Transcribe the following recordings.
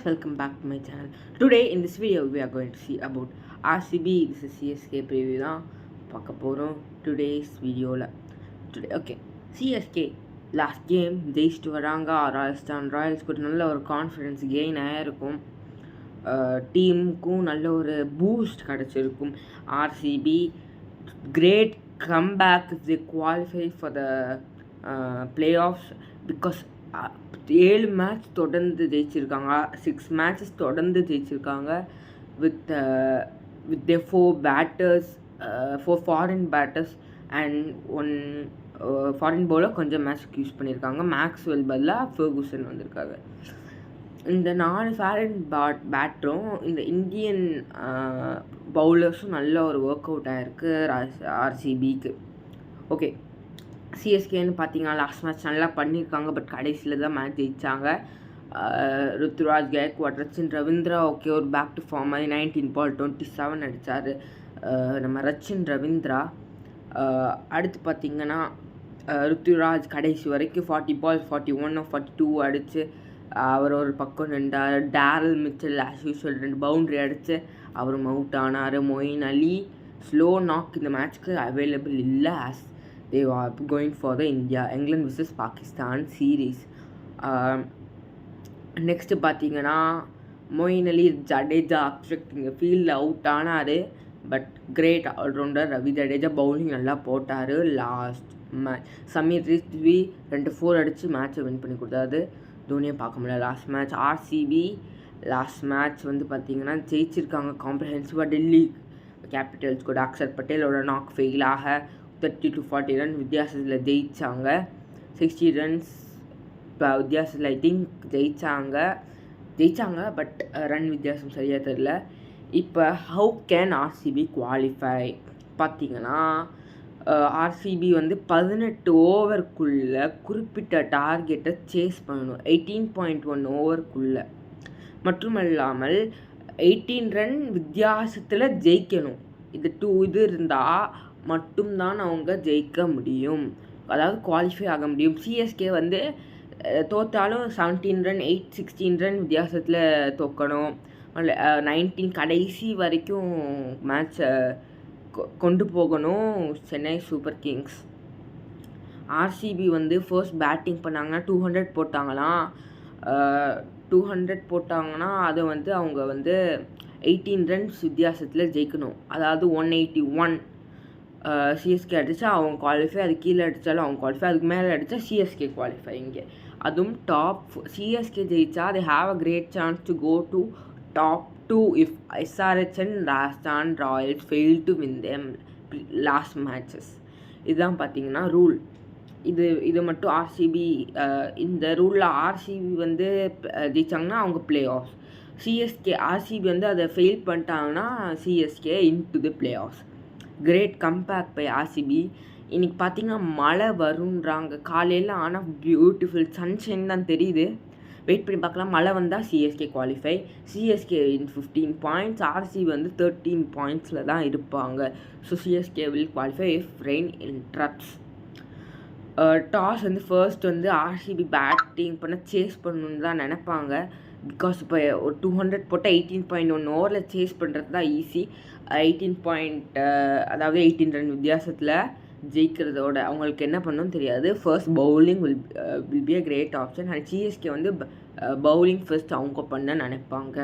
welcome back to my channel. Today in this video we are going to see about RCB. This is CSK preview தான் பார்க்க போகிறோம் today's videoல. Okay, CSK last game ஜெயிச்சுட்டு வராங்க. Rajasthan Royals கூட நல்ல ஒரு confidence gain ஆகிருக்கும். டீமுக்கும் நல்ல ஒரு பூஸ்ட் கிடச்சிருக்கும். RCB great comeback if they qualify for the playoffs because 7 match தொடர்ந்து ஜெயிச்சிருக்காங்க. 6 மேட்சஸ் தொடர்ந்து ஜெயிச்சிருக்காங்க with their 4 batters, 4 foreign batters and 1 foreign bowler கொஞ்சம் மேட்ச்க்கு யூஸ் பண்ணியிருக்காங்க. மேக்ஸ்வெல் பதிலாக ஃபெர்குசன் வந்திருக்காங்க. இந்த 4 ஃபாரின் பேட்டரும் இந்த இந்தியன் பவுலர்ஸும் நல்ல ஒரு ஒர்க் அவுட் ஆகிருக்கு RCBக்கு. ஓகே, சிஎஸ்கேன்னு பார்த்தீங்கன்னா லாஸ்ட் மேட்ச் நல்லா பண்ணியிருக்காங்க. பட் கடைசியில் தான் மேட்ச் ஜெயித்தாங்க. ருத்துராஜ் கயக்வாட், ரச்சின் ரவீந்திரா ஓகே ஒரு பேக் டு ஃபார்ம் மாதிரி 19 பால் 27 அடித்தார் நம்ம ரச்சின் ரவீந்திரா. அடுத்து பார்த்திங்கன்னா ருத்துராஜ் கடைசி வரைக்கும் 40 பால் 41 42 அடித்து அவர் ஒரு பக்கம் நின்றார். Daryl Mitchell as usual 2 boundary அடித்து அவரும் அவுட் ஆனார். மொயின் அலி ஸ்லோ நாக் இந்த மேட்ச்க்கு அவைலபிள் இல்லை. As they are going for the England vs Pakistan series. Next பார்த்தீங்கன்னா மொயின் அலி ஜடேஜா அப்செக்டிங் ஃபீல்டில் அவுட் ஆனார். But great all rounder Ravi Jadeja bowling நல்லா போட்டார். லாஸ்ட் மேட்ச் சமீர் ரித்வி 2 4 அடித்து மேட்ச்சை வின் பண்ணி கொடுத்தாரு. தோனியை பார்க்க முடியல. Last match RCB last match வந்து பார்த்திங்கன்னா ஜெயிச்சிருக்காங்க காம்ப்ரஹென்சிவாக. டெல்லி கேபிட்டல்ஸ் கூட அக்ஷர் பட்டேலோட நாக் ஃபெயில் ஆக 30 to 40 ரன் வித்தியாசத்தில் ஜெயித்தாங்க. 60 ரன்ஸ் வித்தியாசத்தில் ஐ திங்க் ஜெயித்தாங்க பட் ரன் வித்தியாசம் சரியாக தெரில. இப்போ ஹவு கேன் RCB குவாலிஃபை பார்த்திங்கன்னா RCB வந்து 18 ஓவருக்குள்ளே குறிப்பிட்ட டார்கெட்டை சேஸ் பண்ணணும். 18.1 ஓவருக்குள்ளே மற்றும் இல்லாமல் 18 ரன் வித்தியாசத்தில் ஜெயிக்கணும். இது இருந்தால் மட்டும்தான் அவங்க ஜெயிக்க முடியும், அதாவது குவாலிஃபை ஆக முடியும். சிஎஸ்கே வந்து தோற்றாலும் 17 ரன் 16 ரன் வித்தியாசத்தில் தோக்கணும். 19 கடைசி வரைக்கும் மேட்சை கொண்டு போகணும் சென்னை சூப்பர் கிங்ஸ். RCB வந்து ஃபர்ஸ்ட் பேட்டிங் பண்ணாங்கன்னா 200 போட்டாங்களாம். 200 போட்டாங்கன்னா அதை வந்து அவங்க வந்து 18 ரன்ஸ் வித்தியாசத்தில் ஜெயிக்கணும். அதாவது 181 சிஎஸ்கே அடித்தா அவங்க குவாலிஃபை, அது கீழே அடித்தாலும் அவங்க குவாலிஃபை, அதுக்கு மேலே அடித்தா சிஎஸ்கே குவாலிஃபை. இங்கே அதுவும் டாப் சிஎஸ்கே ஜெயித்தா they have a great chance to go to top 2 if SRH and Rajasthan Royals fail to win them last matches. இதுதான் பார்த்தீங்கன்னா ரூல். இது மட்டும் RCB இந்த ரூலில் RCB வந்து ஜெயித்தாங்கன்னா அவங்க பிளே ஆஃப்ஸ். RCB வந்து அதை ஃபெயில் பண்ணிட்டாங்கன்னா CSK into the playoffs. Great comeback by RCB. இன்றைக்கி பார்த்திங்கன்னா மழை வருன்றாங்க காலையில். ஆனால் பியூட்டிஃபுல் சன்ஷைன் தான் தெரியுது. வெயிட் பண்ணி பார்க்கலாம். மழை வந்தால் சிஎஸ்கே குவாலிஃபை. சிஎஸ்கே இன் 15 பாயிண்ட்ஸ், RCB வந்து 13 பாயிண்ட்ஸில் தான் இருப்பாங்க. So CSK will qualify if rain interrupts. Toss வந்து ஃபர்ஸ்ட் வந்து RCB பேட்டிங் பண்ண சேஸ் பண்ணணுன்னு தான் நினைப்பாங்க. பிகாஸ் இப்போ ஒரு 200 போட்டால் 18.1 ஓவரில் சேஸ் பண்ணுறது தான் ஈஸி. 18 அதாவது 18 ரன் வித்தியாசத்தில் ஜெயிக்கிறதோட அவங்களுக்கு என்ன பண்ணணும்னு தெரியாது. First bowling will be a great option. And CSK வந்து பவுலிங் ஃபர்ஸ்ட் அவங்க பண்ண நினைப்பாங்க.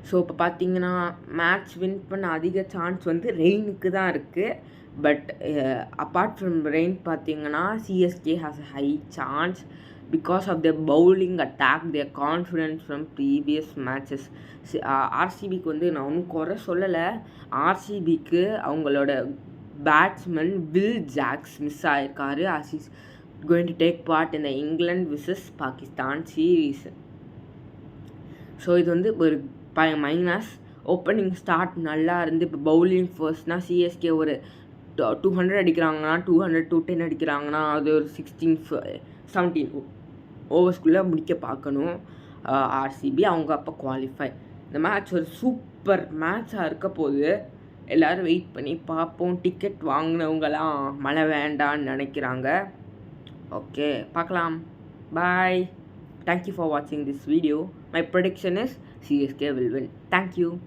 ஸோ இப்போ பார்த்தீங்கன்னா மேட்ச் வின் பண்ண அதிக சான்ஸ் வந்து ரெயினுக்கு தான் இருக்குது. பட் அப்பார்ட் ஃப்ரம் ரெயின் பார்த்தீங்கன்னா CSK has a high chance because of their bowling attack, their confidence from previous matches. RCBக்கு வந்து நான் ஒன்றும் குறை சொல்லலை. RCBக்கு அவங்களோட பேட்ஸ்மேன் வில் ஜாக்ஸ் மிஸ் ஆகிருக்காரு. Is going to take part in the England vs Pakistan series. So இது வந்து ஒரு மைனஸ். ஓப்பனிங் ஸ்டார்ட் நல்லா இருந்து இப்போ பவுலிங் ஃபர்ஸ்ட்னா சிஎஸ்கே ஒரு 200 அடிக்கிறாங்கன்னா 200 210 அடிக்கிறாங்கன்னா அது ஒரு 16-17 ஓவர்ஸ்குள்ளே முடிக்க பார்க்கணும் RCB. அவங்க அப்போ குவாலிஃபை. இந்த மேட்ச் ஒரு சூப்பர் மேட்சாக இருக்க போது. எல்லோரும் வெயிட் பண்ணி பார்ப்போம். டிக்கெட் வாங்கினவங்களாம் மழை வேண்டான்னு நினைக்கிறாங்க. ஓகே, பார்க்கலாம். பாய். Thank you for watching this video. My prediction is CSK will win. Thank you.